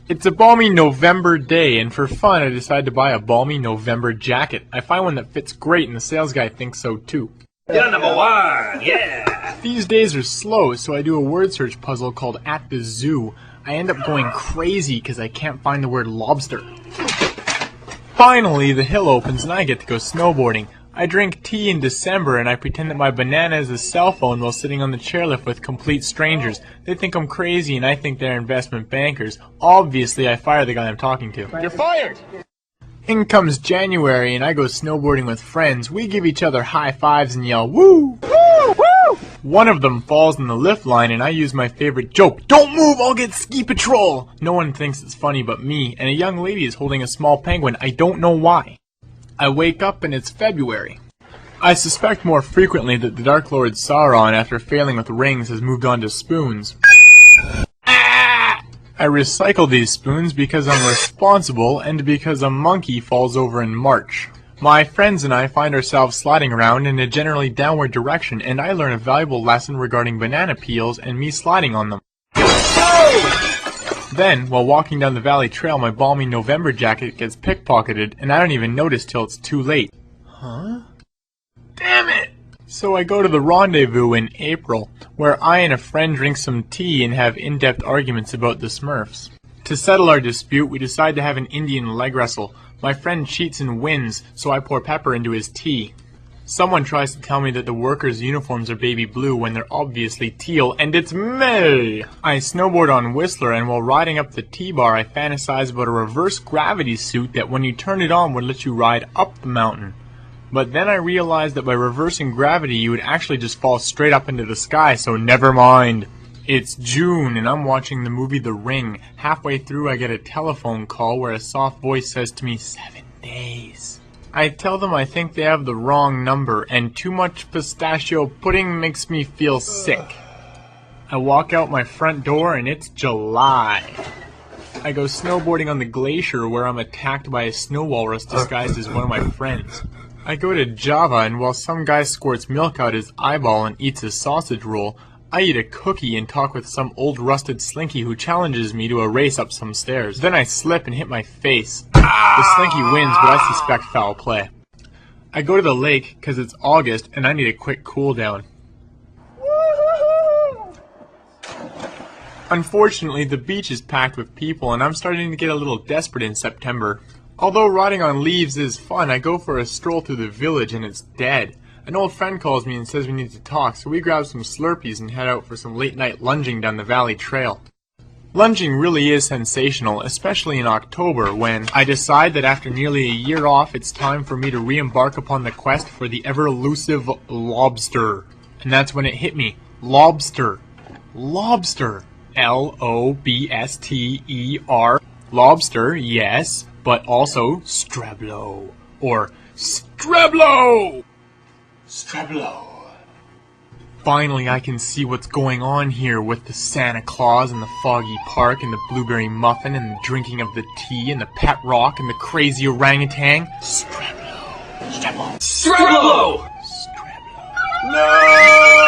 It's a balmy November day, and for fun I decide to buy a balmy November jacket. I find one that fits great, and the sales guy thinks so too. You're number one, yeah! These days are slow, so I do a word search puzzle called At the Zoo. I end up going crazy because I can't find the word lobster. Finally, the hill opens and I get to go snowboarding. I drink tea in December and I pretend that my banana is a cell phone while sitting on the chairlift with complete strangers. They think I'm crazy and I think they're investment bankers. Obviously, I fire the guy I'm talking to. You're fired! In comes January and I go snowboarding with friends. We give each other high fives and yell, woo! Woo! Woo! One of them falls in the lift line and I use my favorite joke, don't move, I'll get ski patrol! No one thinks it's funny but me, and a young lady is holding a small penguin. I don't know why. I wake up and it's February. I suspect more frequently that the Dark Lord Sauron, after failing with rings, has moved on to spoons. I recycle these spoons because I'm responsible and because a monkey falls over in March. My friends and I find ourselves sliding around in a generally downward direction, and I learn a valuable lesson regarding banana peels and me sliding on them. Then, while walking down the valley trail, my balmy November jacket gets pickpocketed, and I don't even notice till it's too late. Huh? Damn it! So I go to the rendezvous in April, where I and a friend drink some tea and have in-depth arguments about the Smurfs. To settle our dispute, we decide to have an Indian leg wrestle. My friend cheats and wins, so I pour pepper into his tea. Someone tries to tell me that the workers' uniforms are baby blue when they're obviously teal, and it's May! I snowboard on Whistler, and while riding up the T-bar, I fantasize about a reverse gravity suit that when you turn it on would let you ride up the mountain. But then I realized that by reversing gravity, you would actually just fall straight up into the sky, so never mind. It's June, and I'm watching the movie The Ring. Halfway through, I get a telephone call where a soft voice says to me, 7 days. I tell them I think they have the wrong number, and too much pistachio pudding makes me feel sick. I walk out my front door, and it's July. I go snowboarding on the glacier where I'm attacked by a snow walrus disguised as one of my friends. I go to Java, and while some guy squirts milk out his eyeball and eats a sausage roll, I eat a cookie and talk with some old rusted slinky who challenges me to a race up some stairs. Then I slip and hit my face. The slinky wins, but I suspect foul play. I go to the lake because it's August and I need a quick cool down. Unfortunately, the beach is packed with people and I'm starting to get a little desperate in September. Although riding on leaves is fun, I go for a stroll through the village and it's dead. An old friend calls me and says we need to talk, so we grab some Slurpees and head out for some late-night lunging down the valley trail. Lunging really is sensational, especially in October, when I decide that after nearly a year off, it's time for me to re-embark upon the quest for the ever-elusive lobster. And that's when it hit me. Lobster. Lobster. L-O-B-S-T-E-R. Lobster, yes, but also streblo. Or streblo! Streblo. Finally, I can see what's going on here with the Santa Claus and the foggy park and the blueberry muffin and the drinking of the tea and the pet rock and the crazy orangutan. Streblo. Streblo. Streblo! Streblo. No!